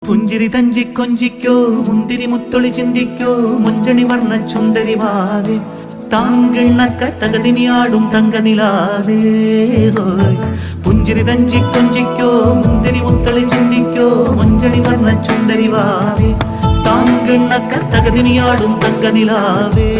പുഞ്ചിരി തഞ്ചി കൊഞ്ചിക്കോ മുന്തിരി മുത്തൊളി ചിന്തിക്കോ മുഞ്ചണി വർണ്ണ ചുന്ദരി വാവേ താങ്കിണ്ണക്ക തകതിനിയാടും തങ്കനിലാവേ പുഞ്ചിരി തഞ്ചി കൊഞ്ചിക്കോ മുന്തിരി മുത്തൊളി ചിന്തിക്കോ മുഞ്ചണി വർണ്ണ ചുന്ദരി വാവേ താങ്കിണ്ണക്ക തകതിനിയാടും തങ്കനിലാവേ